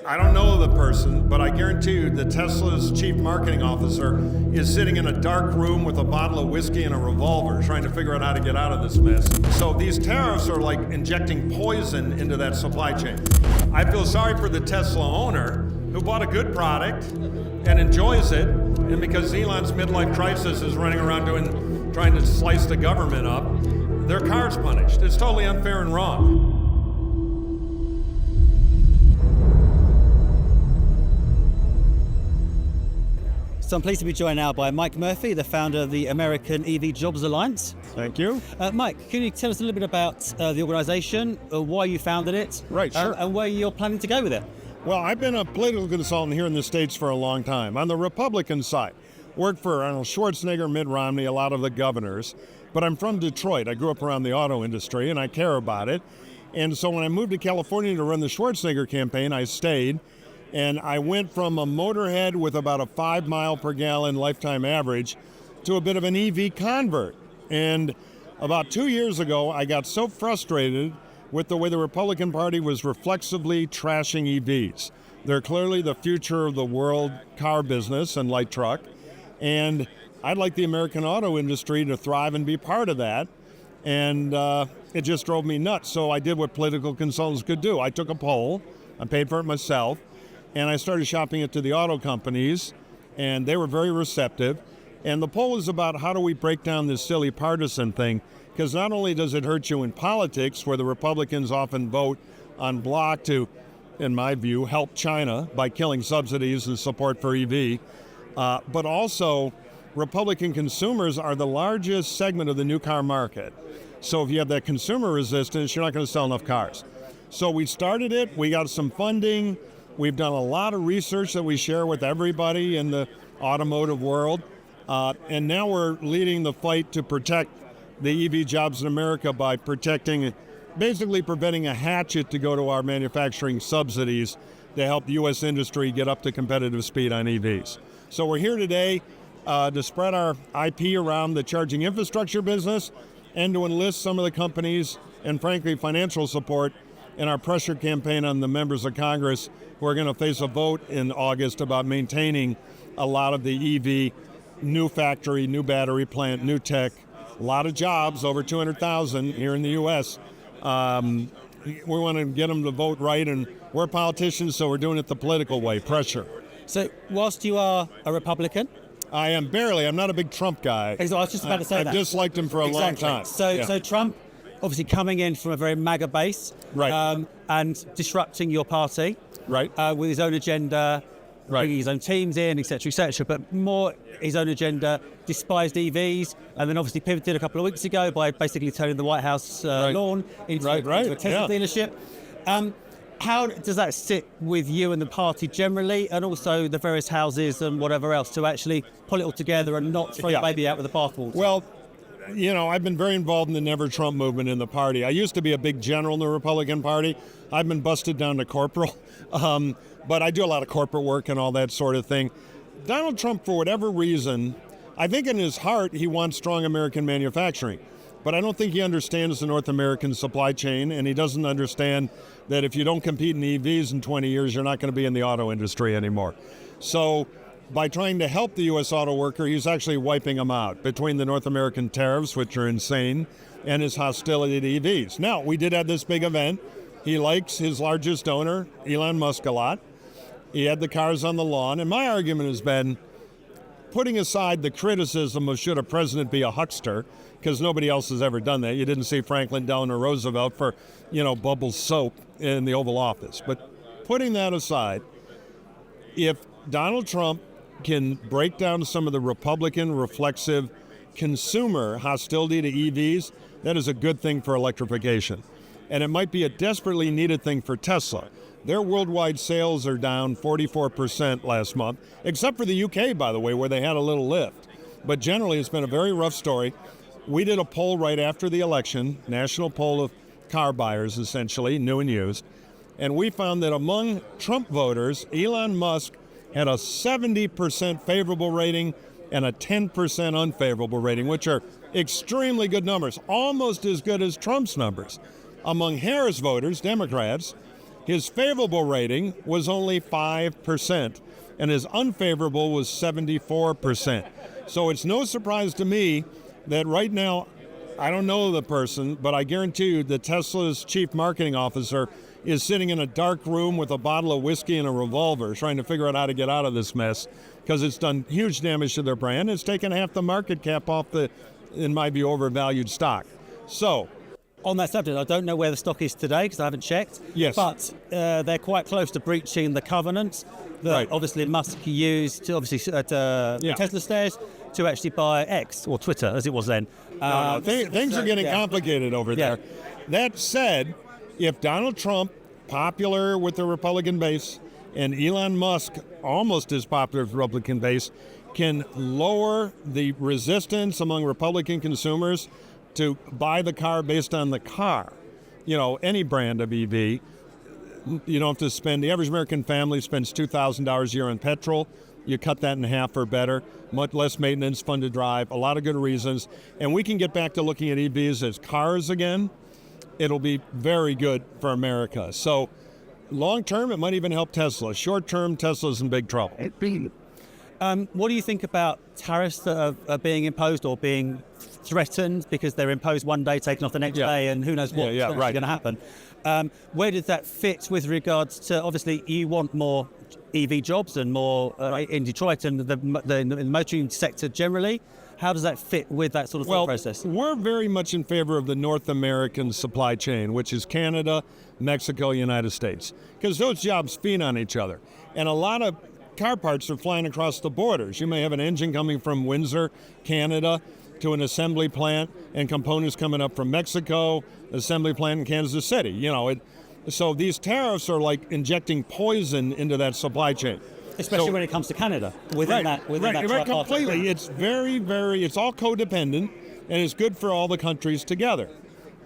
I don't know the person, but I guarantee you that Tesla's chief marketing officer is sitting in a dark room with a bottle of whiskey and a revolver trying to figure out how to get out of this mess. So these tariffs are like injecting poison into that supply chain. I feel sorry for the Tesla owner who bought a good product and enjoys it, and because Elon's midlife crisis is running around trying to slice the government up, their car's punished. It's totally unfair and wrong. So I'm pleased to be joined now by Mike Murphy, the founder of the American EV Jobs Alliance. Thank you. Mike, can you tell us a little bit about the organization, why you founded it, Right, sure. And where you're planning to go with it? Well, I've been a political consultant here in the States for a long time. On the Republican side, worked for Arnold Schwarzenegger, Mitt Romney, a lot of the governors. But I'm from Detroit. I grew up around the auto industry, and I care about it. And so when I moved to California to run the Schwarzenegger campaign, I stayed. And I went from a motorhead with about a 5 mile per gallon lifetime average to a bit of an EV convert. And about 2 years ago, I got so frustrated with the way the Republican Party was reflexively trashing EVs. They're clearly the future of the world car business and light truck. And I'd like the American auto industry to thrive and be part of that. And it just drove me nuts. So I did what political consultants could do. I took a poll, I paid for it myself, and I started shopping it to the auto companies, and they were very receptive. And the poll is about how do we break down this silly partisan thing, because not only does it hurt you in politics, where the Republicans often vote on bloc to, in my view, help China by killing subsidies and support for EV, but also Republican consumers are the largest segment of the new car market. So if you have that consumer resistance, you're not going to sell enough cars. So we started it, we got some funding, we've done a lot of research that we share with everybody in the automotive world, and now we're leading the fight to protect the EV jobs in America by basically preventing a hatchet to go to our manufacturing subsidies to help the U.S. industry get up to competitive speed on EVs. So we're here today to spread our IP around the charging infrastructure business and to enlist some of the companies and, frankly, financial support in our pressure campaign on the members of Congress who are going to face a vote in August about maintaining a lot of the EV, new factory, new battery plant, new tech, a lot of jobs, over 200,000 here in the U.S. We want to get them to vote right, and we're politicians, so we're doing it the political way, pressure. So whilst you are a Republican, I am barely. I'm not a big Trump guy. I was just about to say that. I've disliked him for a long time. So Trump, obviously coming in from a very MAGA base, right, and disrupting your party, right, with his own agenda, right, bringing his own teams in, etc., but more his own agenda, despised EVs, and then obviously pivoted a couple of weeks ago by basically turning the White House lawn into a Tesla dealership. How does that sit with you and the party generally, and also the various houses and whatever else, to actually pull it all together and not throw the baby out with the bathwater? Well, you know, I've been very involved in the Never Trump movement in the party. I used to be a big general in the Republican Party. I've been busted down to corporal, but I do a lot of corporate work and all that sort of thing. Donald Trump, for whatever reason, I think in his heart he wants strong American manufacturing. But I don't think he understands the North American supply chain, and he doesn't understand that if you don't compete in EVs in 20 years, you're not going to be in the auto industry anymore. So by trying to help the U.S. auto worker, he's actually wiping them out between the North American tariffs, which are insane, and his hostility to EVs. Now, we did have this big event. He likes his largest donor, Elon Musk, a lot. He had the cars on the lawn, and my argument has been, putting aside the criticism of should a president be a huckster, because nobody else has ever done that. You didn't see Franklin Delano Roosevelt for, Bubbles soap in the Oval Office. But putting that aside, if Donald Trump can break down some of the Republican reflexive consumer hostility to EVs, that is a good thing for electrification. And it might be a desperately needed thing for Tesla. Their worldwide sales are down 44% last month, except for the UK, by the way, where they had a little lift. But generally, it's been a very rough story. We did a poll right after the election, national poll of car buyers, essentially, new and used. And we found that among Trump voters, Elon Musk had a 70% favorable rating and a 10% unfavorable rating, which are extremely good numbers, almost as good as Trump's numbers. Among Harris voters, Democrats, His favorable rating was only 5%, and his unfavorable was 74%. So it's no surprise to me that right now, I don't know the person, but I guarantee you that Tesla's chief marketing officer is sitting in a dark room with a bottle of whiskey and a revolver trying to figure out how to get out of this mess, because it's done huge damage to their brand. It's taken half the market cap off the, in my view, overvalued stock. So, on that subject, I don't know where the stock is today because I haven't checked. Yes. But they're quite close to breaching the covenant that obviously Musk used to at Tesla shares to actually buy X, or Twitter as it was then. Things are getting complicated over there. That said, if Donald Trump, popular with the Republican base, and Elon Musk, almost as popular with the Republican base, can lower the resistance among Republican consumers to buy the car based on the car, any brand of EV, you don't have to spend, the average American family spends $2,000 a year on petrol. You cut that in half or better, much less maintenance, fun to drive, a lot of good reasons. And we can get back to looking at EVs as cars again. It'll be very good for America. So long term, it might even help Tesla. Short term, Tesla's in big trouble. What do you think about tariffs that are being imposed or being threatened because they're imposed one day, taken off the next day, and who knows what's going to happen? Where did that fit with regards to, obviously, you want more EV jobs and more in Detroit and the motoring sector generally? How does that fit with that sort of thought process? We're very much in favor of the North American supply chain, which is Canada, Mexico, United States, because those jobs feed on each other. And a lot of car parts are flying across the borders. You may have an engine coming from Windsor, Canada, to an assembly plant, and components coming up from Mexico, assembly plant in Kansas City. So these tariffs are like injecting poison into that supply chain. Especially when it comes to Canada. Within that completely. It's it's all codependent, and it's good for all the countries together.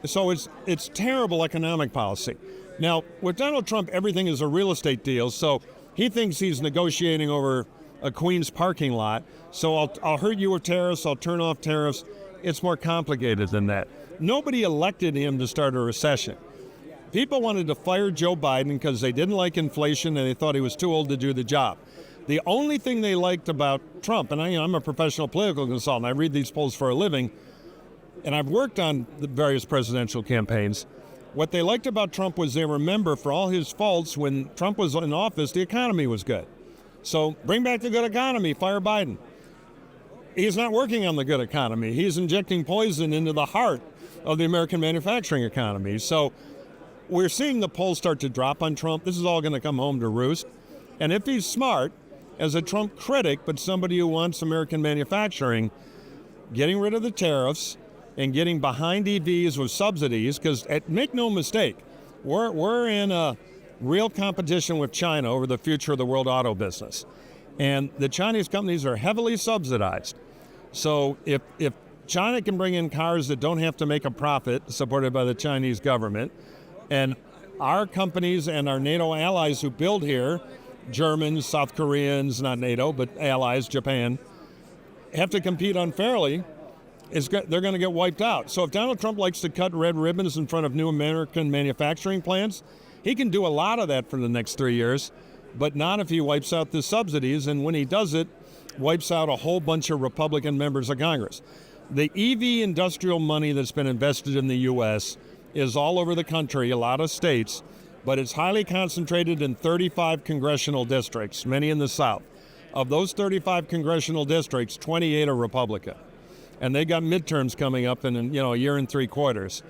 So it's terrible economic policy. Now, with Donald Trump, everything is a real estate deal, so he thinks he's negotiating over a Queens parking lot. So I'll hurt you with tariffs, I'll turn off tariffs. It's more complicated than that. Nobody elected him to start a recession. People wanted to fire Joe Biden because they didn't like inflation and they thought he was too old to do the job. The only thing they liked about Trump, and I'm a professional political consultant, I read these polls for a living, and I've worked on the various presidential campaigns. What they liked about Trump was they remember, for all his faults, when Trump was in office, the economy was good. So bring back the good economy, fire Biden. He's not working on the good economy. He's injecting poison into the heart of the American manufacturing economy. So we're seeing the polls start to drop on Trump. This is all going to come home to roost. And if he's smart, as a Trump critic, but somebody who wants American manufacturing, getting rid of the tariffs and getting behind EVs with subsidies, because make no mistake, we're in a real competition with China over the future of the world auto business. And the Chinese companies are heavily subsidized. So if China can bring in cars that don't have to make a profit, supported by the Chinese government, and our companies and our NATO allies who build here, Germans, South Koreans, not NATO, but allies, Japan, have to compete unfairly, they're going to get wiped out. So if Donald Trump likes to cut red ribbons in front of new American manufacturing plants, he can do a lot of that for the next 3 years, but not if he wipes out the subsidies, and when he does it, wipes out a whole bunch of Republican members of Congress. The EV industrial money that's been invested in the U.S. is all over the country, a lot of states, but it's highly concentrated in 35 congressional districts, many in the South. Of those 35 congressional districts, 28 are Republican. And they got midterms coming up in a year and 3 quarters.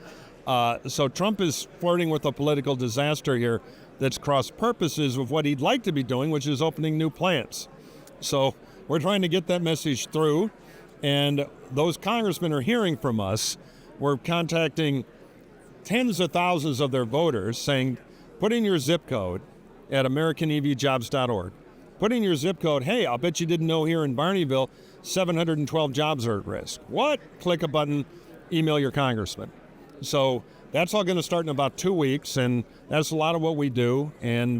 So Trump is flirting with a political disaster here that's cross purposes with what he'd like to be doing, which is opening new plants. So we're trying to get that message through, and those congressmen are hearing from us. We're contacting tens of thousands of their voters saying, put in your zip code at AmericanEVjobs.org. Put in your zip code, hey, I'll bet you didn't know here in Barneyville, 712 jobs are at risk. What? Click a button, email your congressman. So that's all going to start in about 2 weeks, and that's a lot of what we do. And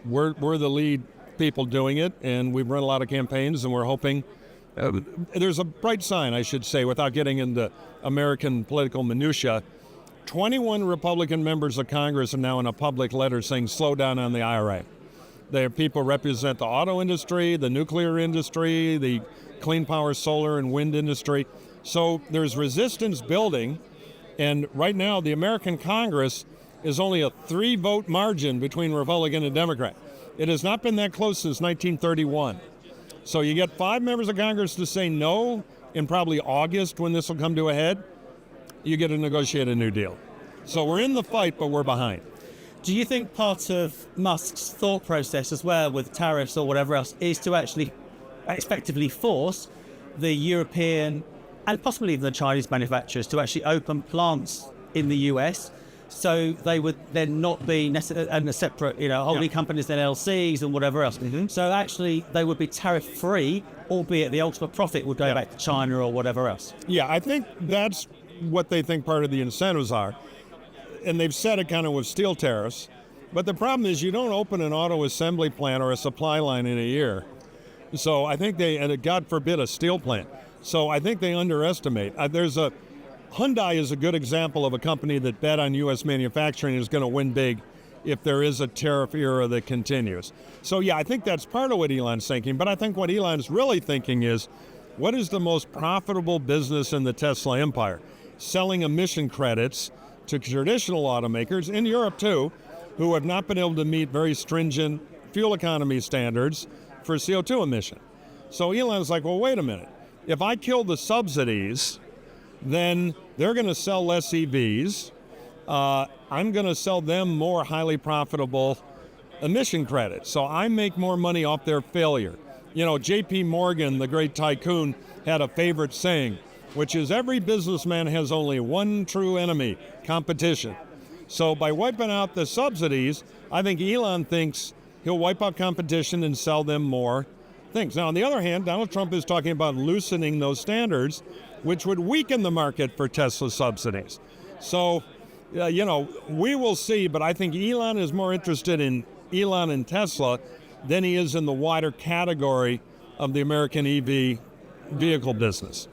we're the lead people doing it, and we've run a lot of campaigns, and we're hoping there's a bright sign, I should say, without getting into American political minutia. 21 Republican members of Congress are now in a public letter saying slow down on the IRA. Their people represent the auto industry, the nuclear industry, the clean power, solar, and wind industry. So there's resistance building, and right now the American Congress is only a 3-vote margin between Republican and Democrat. It has not been that close since 1931. So you get 5 members of Congress to say no in probably August when this will come to a head, you get to negotiate a new deal. So we're in the fight, but we're behind. Do you think part of Musk's thought process as well with tariffs or whatever else is to actually effectively force the European and possibly even the Chinese manufacturers to actually open plants in the US so they would then not be necessarily separate, holding companies and LLCs and whatever else. Mm-hmm. So actually they would be tariff-free, albeit the ultimate profit would go back to China or whatever else. Yeah, I think that's what they think part of the incentives are. And they've said it kind of with steel tariffs. But the problem is you don't open an auto assembly plant or a supply line in a year. So I think and God forbid, a steel plant. So I think they underestimate. Hyundai is a good example of a company that bet on U.S. manufacturing and is going to win big if there is a tariff era that continues. So yeah, I think that's part of what Elon's thinking. But I think what Elon's really thinking is, what is the most profitable business in the Tesla empire? Selling emission credits to traditional automakers, in Europe too, who have not been able to meet very stringent fuel economy standards for CO2 emission. So Elon's like, well, wait a minute. If I kill the subsidies, then they're going to sell less EVs. I'm going to sell them more highly profitable emission credits. So I make more money off their failure. J.P. Morgan, the great tycoon, had a favorite saying, which is every businessman has only one true enemy, competition. So by wiping out the subsidies, I think Elon thinks he'll wipe out competition and sell them more things. Now, on the other hand, Donald Trump is talking about loosening those standards, which would weaken the market for Tesla subsidies. So, we will see, but I think Elon is more interested in Elon and Tesla than he is in the wider category of the American EV vehicle business.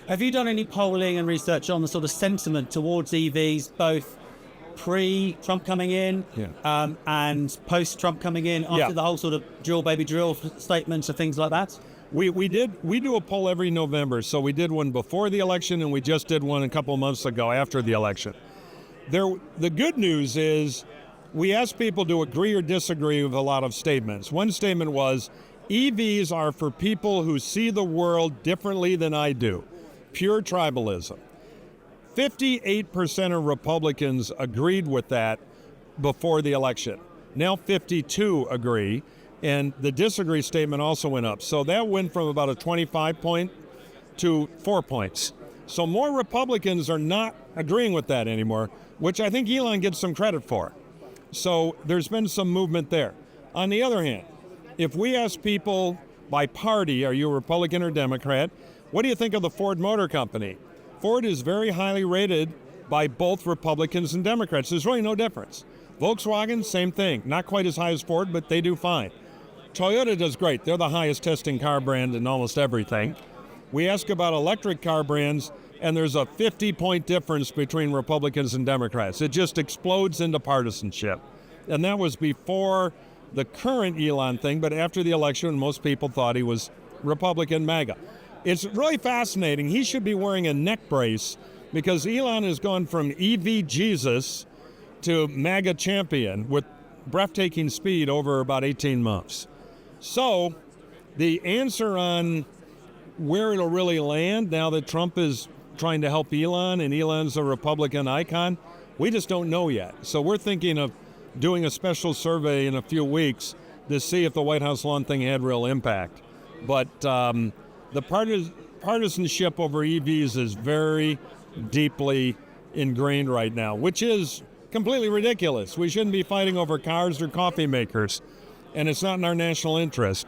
Have you done any polling and research on the sort of sentiment towards EVs, both pre-Trump coming in and post-Trump coming in, after the whole sort of drill baby drill statements and things like that? We do a poll every November. So we did one before the election and we just did one a couple of months ago after the election. The good news is we asked people to agree or disagree with a lot of statements. One statement was, EVs are for people who see the world differently than I do. Pure tribalism. 58% of Republicans agreed with that before the election. Now 52 agree, and the disagree statement also went up. So that went from about a 25 point to 4 points. So more Republicans are not agreeing with that anymore, which I think Elon gets some credit for. So there's been some movement there. On the other hand, if we ask people by party, are you a Republican or Democrat, what do you think of the Ford Motor Company? Ford is very highly rated by both Republicans and Democrats. There's really no difference. Volkswagen, same thing. Not quite as high as Ford, but they do fine. Toyota does great. They're the highest testing car brand in almost everything. We ask about electric car brands, and there's a 50-point difference between Republicans and Democrats. It just explodes into partisanship. And that was before the current Elon thing, but after the election, most people thought he was Republican MAGA. It's really fascinating. He should be wearing a neck brace because Elon has gone from EV Jesus to MAGA champion with breathtaking speed over about 18 months. So the answer on where it'll really land now that Trump is trying to help Elon and Elon's a Republican icon, we just don't know yet. So we're thinking of doing a special survey in a few weeks to see if the White House lawn thing had real impact. But the partisanship over EVs is very deeply ingrained right now, which is completely ridiculous. We shouldn't be fighting over cars or coffee makers, and it's not in our national interest.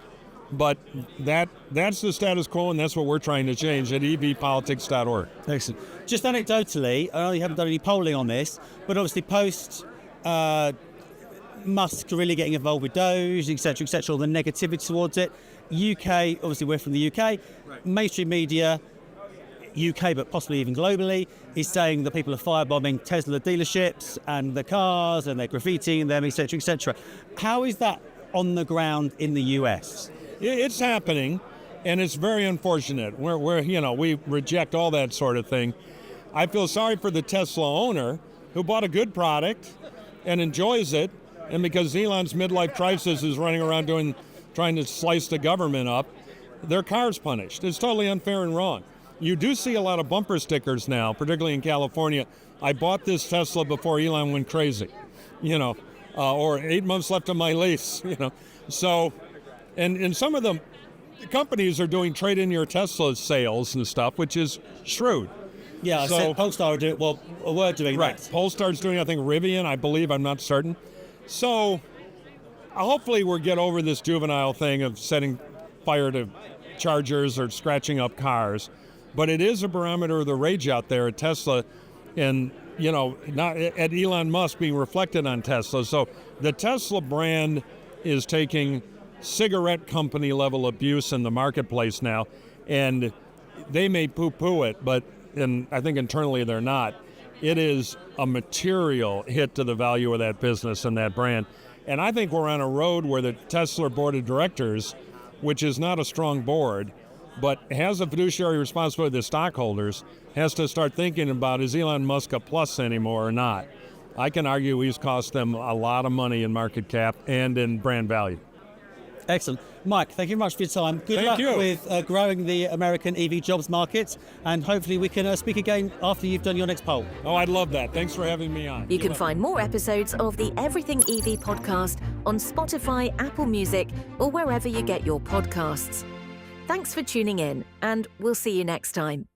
But that's the status quo, and that's what we're trying to change at evpolitics.org. Excellent. Just anecdotally, I know you haven't done any polling on this, but obviously post Musk really getting involved with Doge, etc., all the negativity towards it. UK, obviously we're from the UK, mainstream media, UK, but possibly even globally, is saying that people are firebombing Tesla dealerships and the cars, and they're graffitiing them, etc., etc. How is that on the ground in the US? It's happening, and it's very unfortunate. We reject all that sort of thing. I feel sorry for the Tesla owner who bought a good product and enjoys it, and because Elon's midlife crisis is running around trying to slice the government up, their car's punished. It's totally unfair and wrong. You do see a lot of bumper stickers now, particularly in California. I bought this Tesla before Elon went crazy, or 8 months left on my lease, So, and some of the companies are doing trade in your Tesla sales and stuff, which is shrewd. Yeah, I said Polestar were doing right. that. Polestar's doing, I think, Rivian, I believe, I'm not certain. So hopefully we'll get over this juvenile thing of setting fire to chargers or scratching up cars. But it is a barometer of the rage out there at Tesla and, not at Elon Musk being reflected on Tesla. So the Tesla brand is taking cigarette company level abuse in the marketplace now. And they may poo-poo it, but I think internally they're not. It is a material hit to the value of that business and that brand. And I think we're on a road where the Tesla board of directors, which is not a strong board, but has a fiduciary responsibility to stockholders, has to start thinking about, is Elon Musk a plus anymore or not? I can argue he's cost them a lot of money in market cap and in brand value. Excellent. Mike, thank you very much for your time. Good luck with growing the American EV jobs market, and hopefully we can speak again after you've done your next poll. Oh, I'd love that. Thanks for having me on. You can find more episodes of the Everything EV podcast on Spotify, Apple Music, or wherever you get your podcasts. Thanks for tuning in, and we'll see you next time.